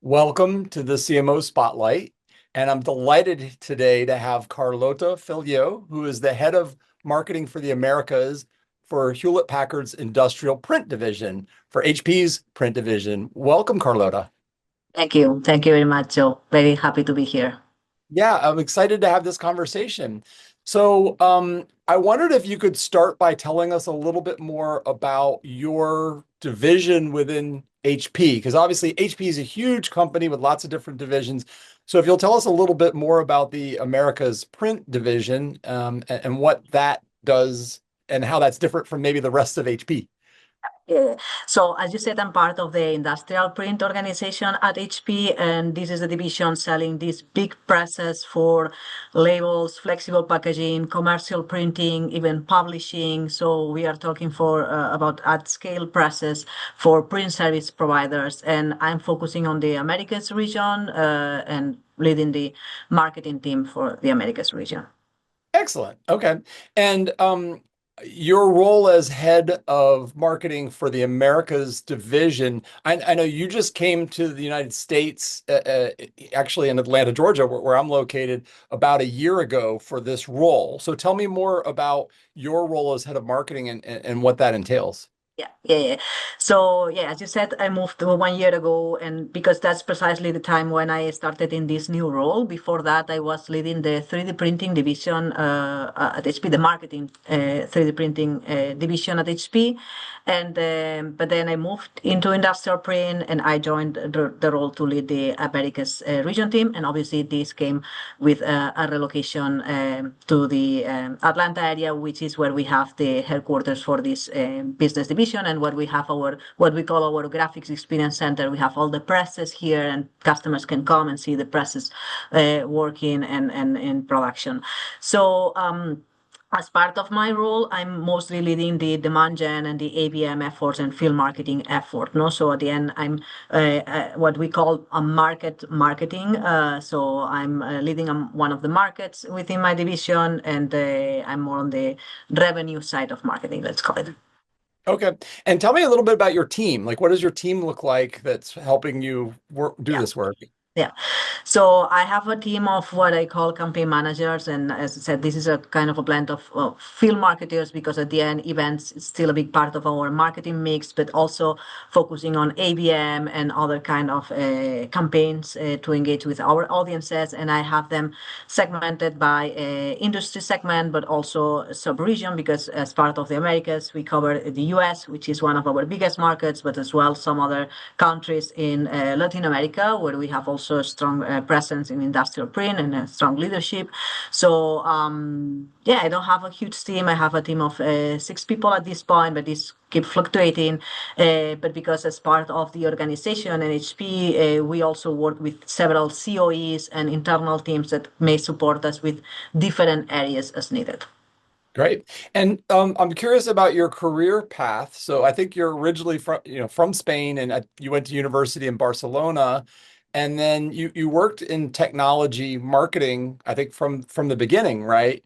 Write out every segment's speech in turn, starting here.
Welcome to the CMO Spotlight, and I'm delighted today to have Carlota Feliu, who is the head of marketing for the Americas for Hewlett-Packard's industrial print division, for HP's print division. Welcome, Carlota. Thank you. Thank you very much, Joe. Very happy to be here. Yeah, I'm excited to have this conversation. I wondered if you could start by telling us a little bit more about your division within HP, because obviously HP is a huge company with lots of different divisions. So if you'll tell us a little bit more about the Americas print division, and what that does and how that's different from maybe the rest of HP. So, as you said, I'm part of the industrial print organization at HP, and this is a division selling these big presses for labels, flexible packaging, commercial printing, even publishing. So, we are talking about at-scale presses for print service providers, and I'm focusing on the Americas region and leading the marketing team for the Americas region. Excellent. Okay. And your role as head of marketing for the Americas division, I know you just came to the United States, actually in Atlanta, Georgia, where I'm located, about a year ago for this role. So tell me more about your role as head of marketing and what that entails. Yeah. So yeah, as you said, I moved 1 year ago, and because that's precisely the time when I started in this new role. Before that, I was leading the 3D printing division at HP, the marketing 3D printing division at HP, and but then I moved into industrial print, and I joined the role to lead the Americas region team, and obviously this came with a relocation to the Atlanta area, which is where we have the headquarters for this business division and what we have what we call our graphics experience center. We have all the presses here, and customers can come and see the presses working and in production. So as part of my role, I'm mostly leading the demand gen and the ABM efforts and field marketing effort. No, so at the end, I'm what we call a marketing. So I'm leading one of the markets within my division, and I'm more on the revenue side of marketing. Let's call it. Okay. And tell me a little bit about your team. Like, what does your team look like that's helping you do Yeah. this work? Yeah. So I have a team of what I call campaign managers. And as I said, this is a kind of a blend of field marketers, because at the end, events is still a big part of our marketing mix, but also focusing on ABM and other kind of campaigns to engage with our audiences. And I have them segmented by industry segment, but also sub-region, because as part of the Americas, we cover the US, which is one of our biggest markets, but as well some other countries in Latin America, where we have also a strong presence in industrial print and a strong leadership. So yeah, I don't have a huge team. I have a team of 6 people at this point, but this keep fluctuating. But because as part of the organization and HP, we also work with several COEs and internal teams that may support us with different areas as needed. Great. And I'm curious about your career path. So I think you're originally from Spain, and you went to university in Barcelona, and then you worked in technology marketing, I think from the beginning, right?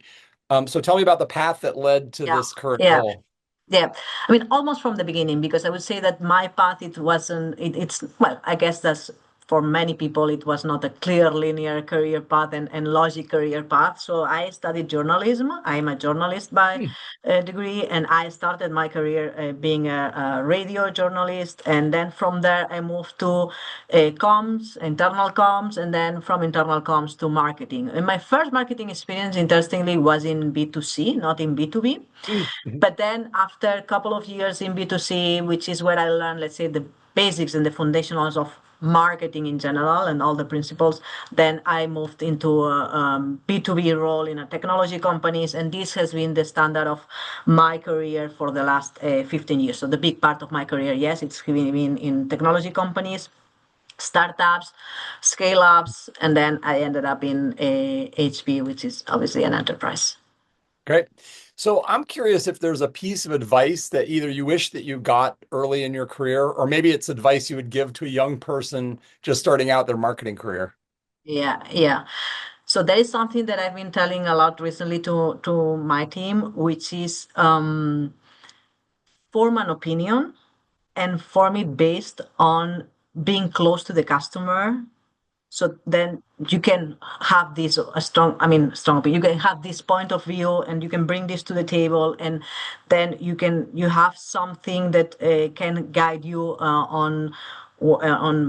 So tell me about the path that led to Yeah, this current yeah. role. Yeah, I mean, almost from the beginning, because I would say that my path, it wasn't, it's, well, I guess that's for many people, it was not a clear linear career path and logic career path. So I studied journalism. I'm a journalist by Hmm. degree, and I started my career being a radio journalist. And then from there, I moved to internal comms, and then from internal comms to marketing. And my first marketing experience, interestingly, was in B2C, not in B2B. Mhm. But then after a couple of years in B2C, which is where I learned, let's say, the basics and the fundamentals of marketing in general and all the principles, then I moved into a B2B role in a technology companies. And this has been the standard of my career for the last 15 years. So the big part of my career, yes, it's been in technology companies, startups, scale ups, and then I ended up in HP, which is obviously an enterprise. Great. So I'm curious if there's a piece of advice that either you wish that you got early in your career, or maybe it's advice you would give to a young person just starting out their marketing career. Yeah. So there is something that I've been telling a lot recently to my team, which is form an opinion and form it based on being close to the customer. So then you can have this a strong, I mean, strong, but you can have this point of view and you can bring this to the table, and then you have something that can guide you on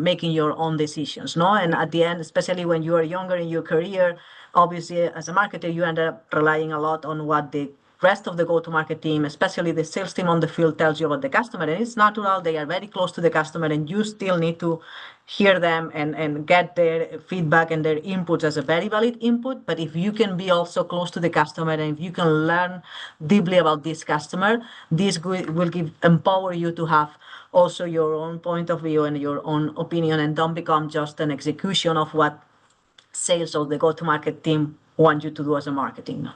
making your own decisions, no? And at the end, especially when you are younger in your career, obviously as a marketer, you end up relying a lot on what the rest of the go-to-market team, especially the sales team on the field, tells you about the customer. And it's natural, they are very close to the customer, and you still need to hear them and get their feedback and their inputs as a very valid input. But if you can be also close to the customer, and if you can learn deeply about this customer, this will empower you to have also your own point of view and your own opinion, and don't become just an execution of what sales or the go-to-market team want you to do as a marketing.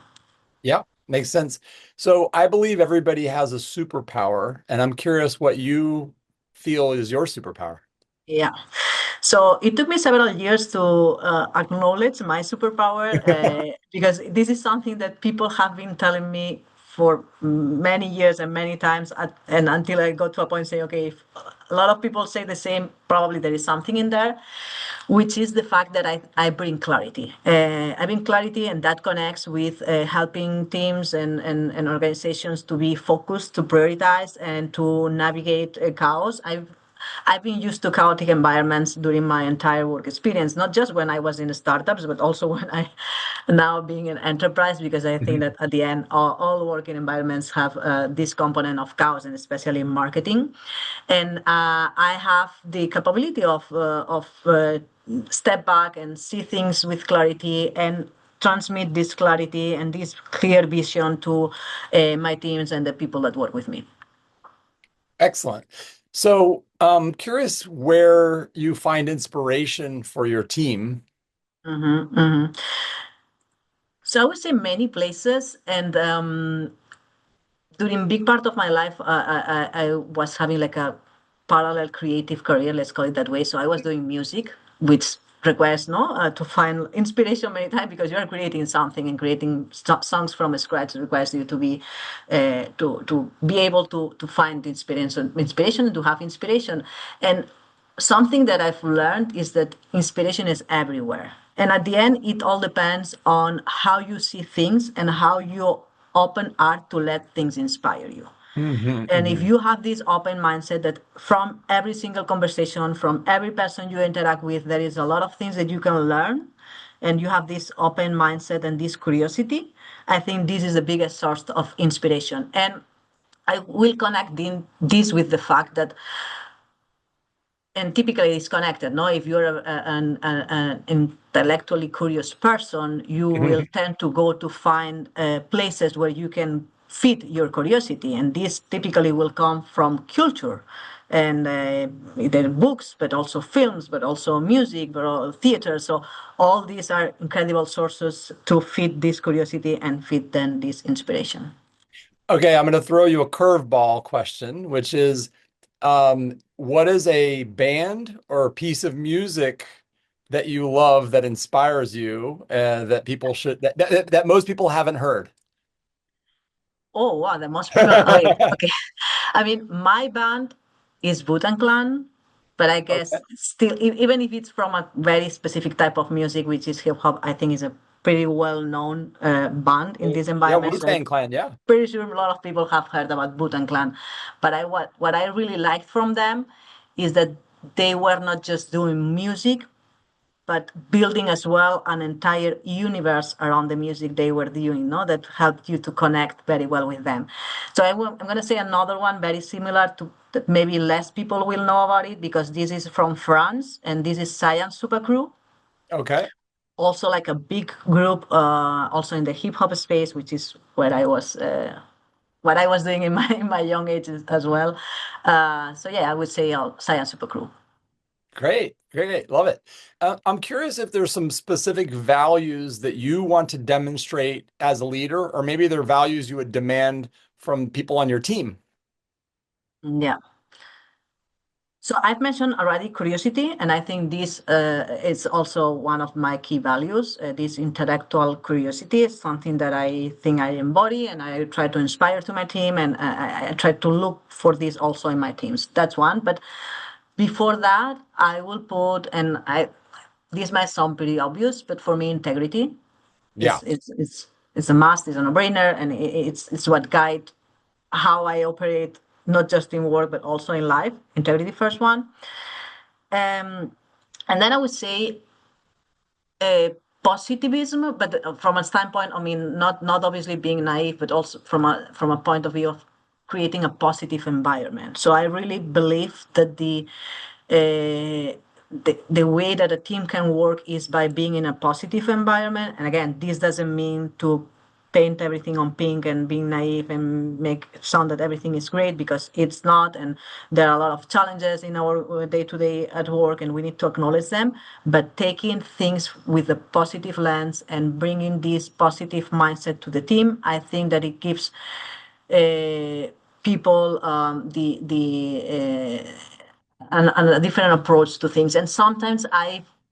Yeah, makes sense. So I believe everybody has a superpower, and I'm curious what you feel is your superpower. Yeah. So it took me several years to acknowledge my superpower, because this is something that people have been telling me for many years and many times, and until I got to a point saying, okay, if a lot of people say the same, probably there is something in there, which is the fact that I bring clarity. I bring clarity, and that connects with helping teams and organizations to be focused, to prioritize, and to navigate chaos. I've been used to chaotic environments during my entire work experience, not just when I was in startups, but also when I now being an enterprise, because I think Mhm. that at the end, all working environments have this component of chaos, and especially in marketing. And I have the capability of step back and see things with clarity and transmit this clarity and this clear vision to my teams and the people that work with me. Excellent. So, curious where you find inspiration for your team. Mhm, mhm. So I would say many places, and during big part of my life, I was having like a parallel creative career, let's call it that way. So I was doing music, which requires no to find inspiration many times, because you are creating something, and creating songs from scratch requires you to be to be able to find inspiration, to have inspiration. And something that I've learned is that inspiration is everywhere. And at the end, it all depends on how you see things and how you open art to let things inspire you. Hmm, And if hmm. you have this open mindset that from every single conversation, from every person you interact with, there is a lot of things that you can learn, and you have this open mindset and this curiosity, I think this is the biggest source of inspiration. And I will connect this with the fact that, and typically it's connected, no? If you're an intellectually curious person, you will tend to go to find places where you can feed your curiosity, and this typically will come from culture, and either books, but also films, but also music, but also theater. So all these are incredible sources to feed this curiosity and feed then this inspiration. Okay, I'm going to throw you a curveball question, which is, what is a band or a piece of music that you love that inspires you, that people should that most people haven't heard? Oh wow, the most people. Okay, okay. I mean, my band is Bhutan Clan, but I Okay. guess still, even if it's from a very specific type of music, which is hip hop, I think is a pretty well-known band in this Yeah, environment. So I'm Wu-Tang Clan. Yeah. pretty sure a lot of people have heard about Bhutan Clan. But what I really liked from them is that they were not just doing music, but building as well an entire universe around the music they were doing, no, that helped you to connect very well with them. So I'm going to say another one very similar to that, maybe less people will know about it, because this is from France, and this is Science Super Crew, Okay. also like a big group, also in the hip hop space, which is where I was. What I was doing in my young age as well. So yeah, I would say Science Super Crew. Great. Great. Great. Love it. I'm curious if there's some specific values that you want to demonstrate as a leader, or maybe there are values you would demand from people on your team. Yeah. So I've mentioned already curiosity, and I think this is also one of my key values. This intellectual curiosity is something that I think I embody, and I try to inspire to my team, and I try to look for this also in my teams. That's one. But Before that, I will put, and this might sound pretty obvious, but for me, integrity Yeah. is a must, is a no-brainer, and it's what guide how I operate, not just in work but also in life. Integrity first one, and then I would say uh, positivism, but from a standpoint, I mean, not obviously being naive, but also from a point of view of creating a positive environment. So I really believe that the way that a team can work is by being in a positive environment. And again, this doesn't mean to paint everything on pink and being naive and make it sound that everything is great, because it's not, and there are a lot of challenges in our day-to-day at work, and we need to acknowledge them, but taking things with a positive lens and bringing this positive mindset to the team, I think that it gives uh, people a different approach to things. And sometimes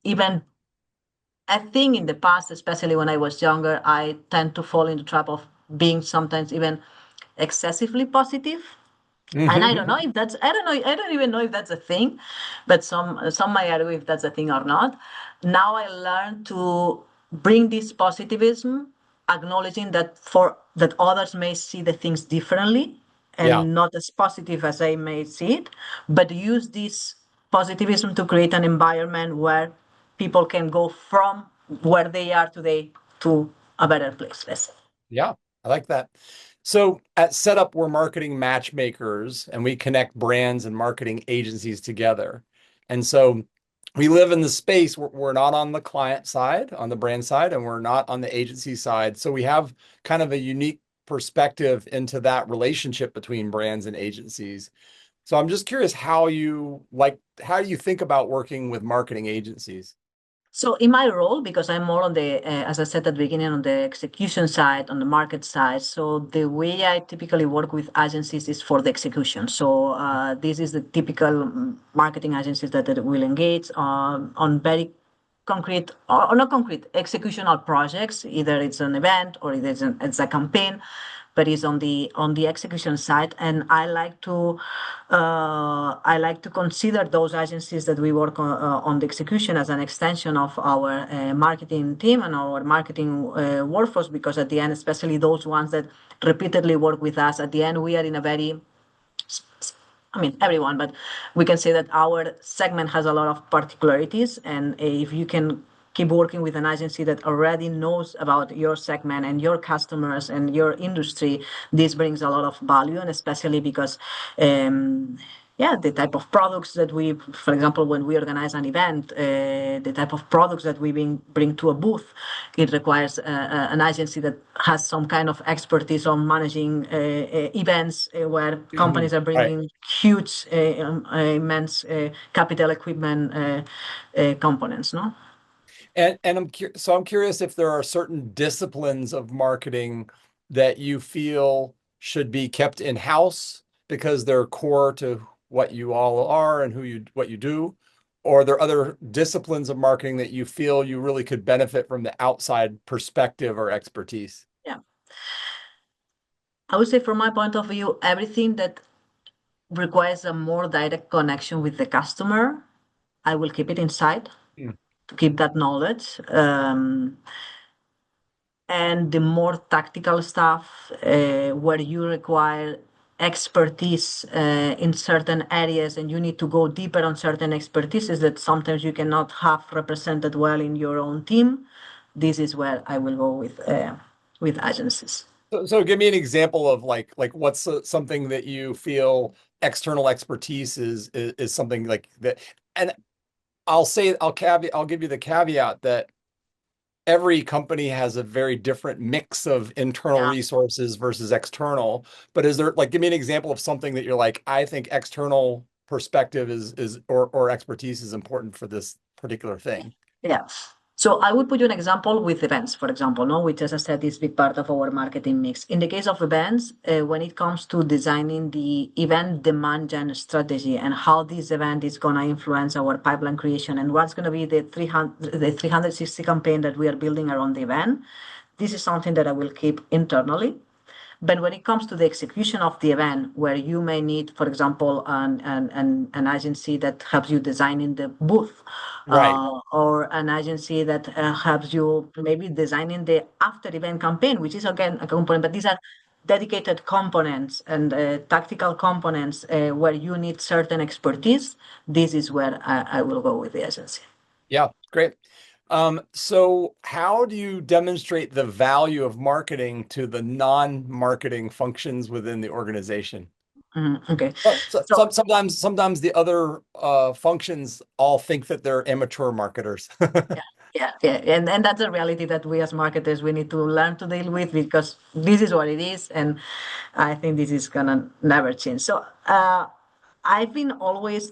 even I think in the past, especially when I was younger, I tend to fall into the trap of being sometimes even excessively positive. And I don't know Mhm. if that's, I don't know, I don't even know if that's a thing, but some might argue if that's a thing or not. Now I learn to bring this positivism, acknowledging that others may see the things differently Yeah. and not as positive as I may see it, but use this positivism to create an environment where people can go from where they are today to a better place, let's say. Yeah. I like that. So at Setup, we're marketing matchmakers and we connect brands and marketing agencies together. And so we live in the space where we're not on the client side, on the brand side, and we're not on the agency side. So we have kind of a unique perspective into that relationship between brands and agencies. So I'm just curious how you think about working with marketing agencies? So in my role, because I'm more on as I said at the beginning, on the execution side, on the market side. So the way I typically work with agencies is for the execution. So this is the typical marketing agencies that will engage on very concrete or not concrete executional projects. Either it's an event or it's a campaign, but it's on the execution side. And I like to consider those agencies that we work on the execution as an extension of our marketing team and our marketing workforce, because at the end, especially those ones that repeatedly work with us, at the end we are in a very, I mean, everyone, but we can say that our segment has a lot of particularities. And if you can keep working with an agency that already knows about your segment and your customers and your industry, this brings a lot of value. And especially because, yeah, the type of products that for example, when we organize an event, the type of products that we bring to a booth, it requires an agency that has some kind of expertise on managing events where Mhm. companies are Right. bringing huge, immense capital equipment components, no? And I'm curious if there are certain disciplines of marketing that you feel should be kept in-house because they're core to what you all are and what you do, or are there other disciplines of marketing that you feel you really could benefit from the outside perspective or expertise? Yeah. I would say from my point of view, everything that requires a more direct connection with the customer, I will keep it inside Mm. to keep that knowledge. And the more tactical stuff, where you require expertise in certain areas and you need to go deeper on certain expertises that sometimes you cannot have represented well in your own team, this is where I will go with agencies. So give me an example of like what's something that you feel external expertise is something like that. And I'll give you the caveat that every company has a very different mix of internal Yeah. resources versus external. But is there like give me an example of something that you're like, I think external perspective or expertise is important for this particular thing. Yeah. So I would put you an example with events, for example, no, which, as I said, is a big part of our marketing mix. In the case of events, when it comes to designing the event demand gen strategy and how this event is going to influence our pipeline creation and what's going to be the 360 campaign that we are building around the event, this is something that I will keep internally. But when it comes to the execution of the event, where you may need, for example, an agency that helps you design in the booth, Right. or an agency that helps you maybe designing the after event campaign, which is again a component, but these are dedicated components and tactical components where you need certain expertise. This is where I will go with the agency. Yeah, great. So how do you demonstrate the value of marketing to the non-marketing functions within the organization? Okay. Well, So sometimes the other functions all think that they're amateur marketers. yeah, yeah. And that's a reality that we as marketers we need to learn to deal with because this is what it is, and I think this is gonna never change. So I've been always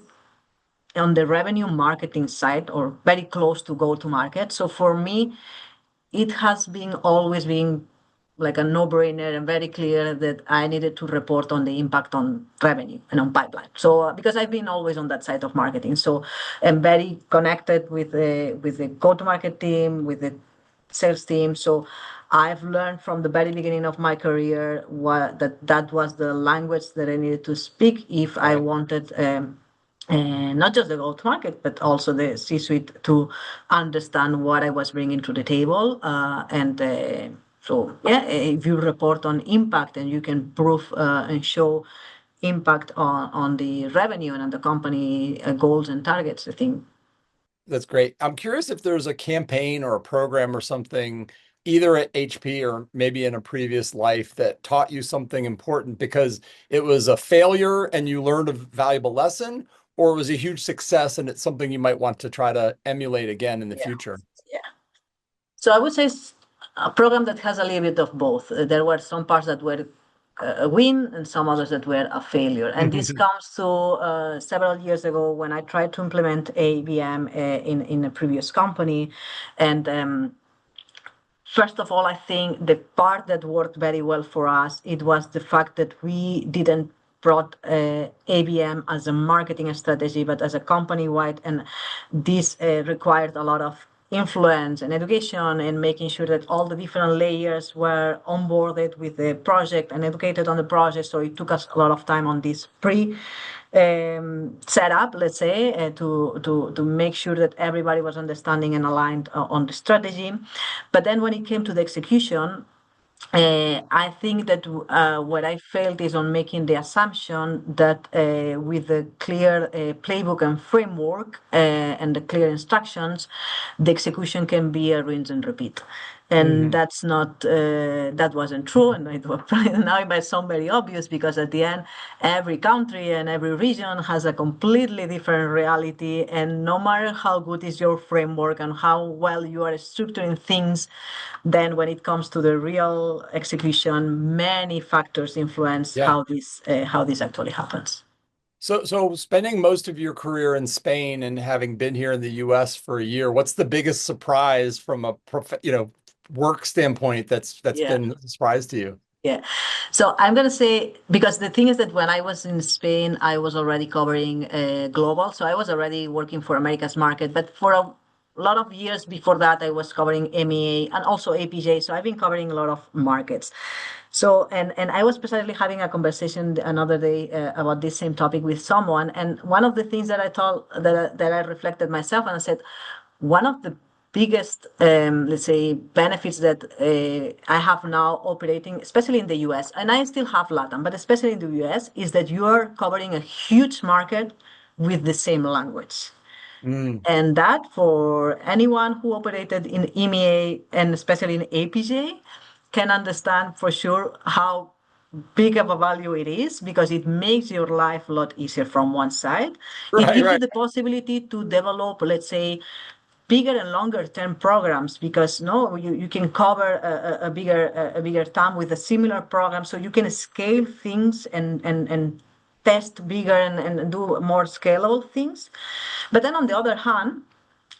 on the revenue marketing side or very close to go to market. So for me, it has been always been like a no-brainer and very clear that I needed to report on the impact on revenue and on pipeline. So because I've been always on that side of marketing, so I'm very connected with the go-to-market team, with the sales team. So I've learned from the very beginning of my career that was the language that I needed to speak if I Right. wanted. And not just the go-to-market, but also the C-suite to understand what I was bringing to the table. So, yeah, if you report on impact and you can prove and show impact on the revenue and on the company goals and targets, I think. That's great. I'm curious if there's a campaign or a program or something, either at HP or maybe in a previous life, that taught you something important because it was a failure and you learned a valuable lesson, or it was a huge success and it's something you might want to try to emulate again in the Yeah, future. yeah. So I would say a program that has a little bit of both. There were some parts that were a win and some others that were a failure. And this comes to several years ago when I tried to implement ABM in a previous company. And first of all, I think the part that worked very well for us, it was the fact that we didn't brought ABM as a marketing strategy, but as a company-wide, and this required a lot of influence and education and making sure that all the different layers were onboarded with the project and educated on the project. So it took us a lot of time on this set up, let's say, to make sure that everybody was understanding and aligned on the strategy. But then when it came to the execution, I think that what I felt is on making the assumption that with the clear playbook and framework and the clear instructions, the execution can be a rinse and repeat. And Mhm. that's not, that wasn't true. And it was, now it might sound very obvious because at the end, every country and every region has a completely different reality. And no matter how good is your framework and how well you are structuring things, then when it comes to the real execution, many factors influence Yeah. how this actually happens. So spending most of your career in Spain and having been here in the US for a year, what's the biggest surprise from a work standpoint that's Yeah. been a surprise to you? Yeah. So I'm going to say, because the thing is that when I was in Spain, I was already covering global. So I was already working for America's market. But for a lot of years before that, I was covering MEA and also APJ. So I've been covering a lot of markets. So, and I was precisely having a conversation another day about this same topic with someone. And one of the things that I thought that I reflected myself and I said, one of the biggest, let's say, benefits that I have now operating, especially in the US, and I still have Latin, but especially in the US, is that you are covering a huge market with the same language. Mm, And that for anyone who operated in EMEA and especially in APJ can understand for sure how big of a value it is because it makes your life a lot easier from one side. It right, gives you right. the possibility to develop, let's say, bigger and longer term programs because no you can cover a bigger time with a similar program so you can scale things and test bigger and do more scalable things. But then on the other hand,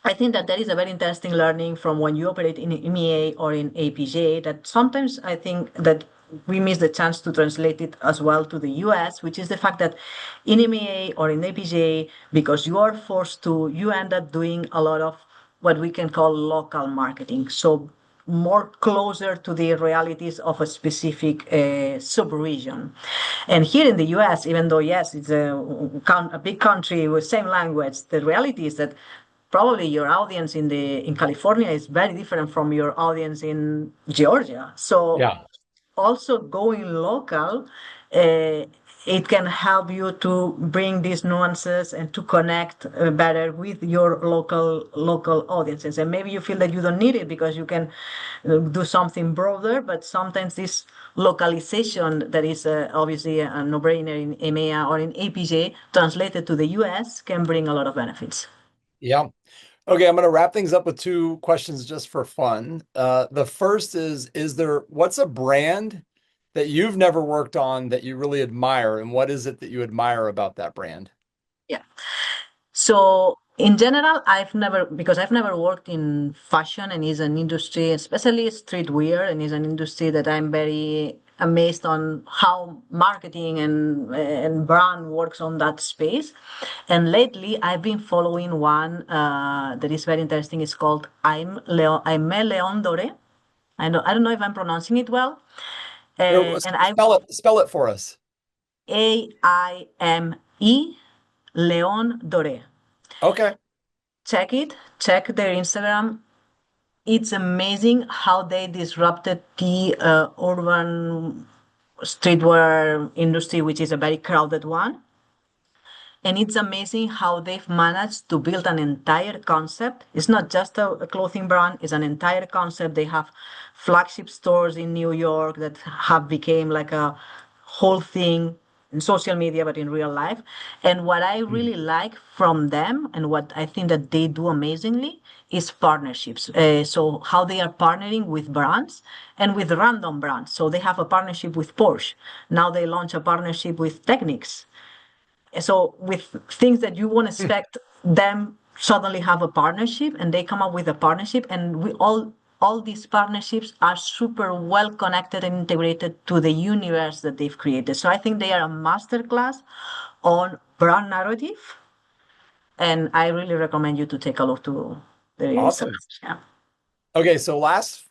I think that is a very interesting learning from when you operate in EMEA or in APJ that sometimes I think that we miss the chance to translate it as well to the US, which is the fact that in EMEA or in APJ, because you are forced to, you end up doing a lot of what we can call local marketing. So more closer to the realities of a specific sub-region. And here in the US, even though, yes, it's a big country with same language, the reality is that probably your audience in California is very different from your audience in Georgia. So Yeah. also going local, uh, it can help you to bring these nuances and to connect better with your local audiences. And maybe you feel that you don't need it because you can do something broader, but sometimes this localization that is obviously a no-brainer in EMEA or in APJ translated to the US can bring a lot of benefits. Yeah. Okay, I'm going to wrap things up with two questions just for fun. The first what's a brand that you've never worked on that you really admire, and what is it that you admire about that brand? Yeah. So in general, because I've never worked in fashion and is an industry, especially streetwear, and is an industry that I'm very amazed on how marketing and brand works on that space. And lately, I've been following one that is very interesting. It's called Aimé Leon Dore. I don't know if I'm pronouncing it well. And I Spell it for us. Aime Leon Dore. Okay. Check it, check their Instagram. It's amazing how they disrupted the urban streetwear industry, which is a very crowded one. And it's amazing how they've managed to build an entire concept. It's not just a clothing brand, it's an entire concept. They have flagship stores in New York that have become like a whole thing in social media, but in real life. And what I Mm. really like from them and what I think that they do amazingly is partnerships. So how they are partnering with brands and with random brands. So they have a partnership with Porsche. Now they launch a partnership with Technics. So with things that you won't expect them suddenly have a partnership and they come up with a partnership and we all these partnerships are super well connected and integrated to the universe that they've created. So I think they are a masterclass on brand narrative and I really recommend you to take a look to the Instagram. Awesome. Yeah. Okay, so last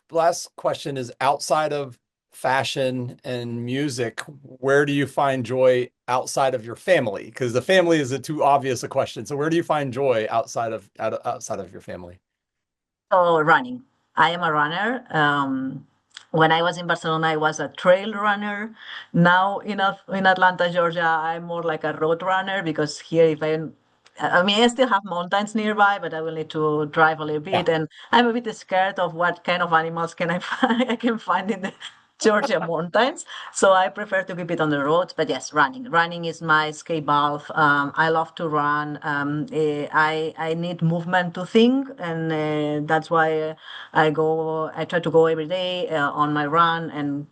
question is outside of fashion and music, where do you find joy outside of your family? Because the family is a too obvious a question. So where do you find joy outside of your family? So running. I am a runner. When I was in Barcelona, I was a trail runner. Now in Atlanta, Georgia, I'm more like a road runner because here, I mean, I still have mountains nearby, but I will need to drive a little Yeah. bit, and I'm a bit scared of what kind of animals can I find, I can find in the Georgia mountains. So I prefer to keep it on the roads. But yes, running. Running is my escape valve. I love to run. I need movement to think, and that's why I go. I try to go every day on my run and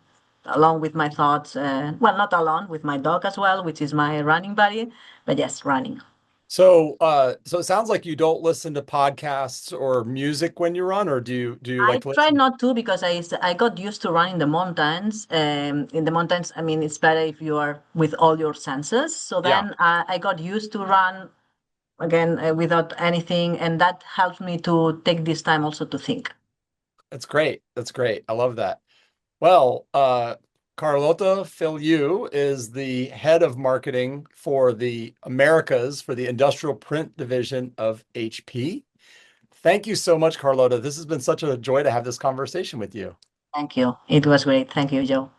along with my thoughts. Well, not alone with my dog as well, which is my running buddy. But yes, running. So it sounds like you don't listen to podcasts or music when you run, or do you like I to try listen? not to because I got used to running the mountains. In the mountains, I mean, it's better if you are with all your senses. So Yeah, then I got used to run again without anything, and that helps me to take this time also to think. that's great. That's great. I love that. Well, Carlota Feliu is the head of marketing for the Americas for the industrial print division of HP. Thank you so much, Carlota. This has been such a joy to have this conversation with you. Thank you. It was great. Thank you, Joe.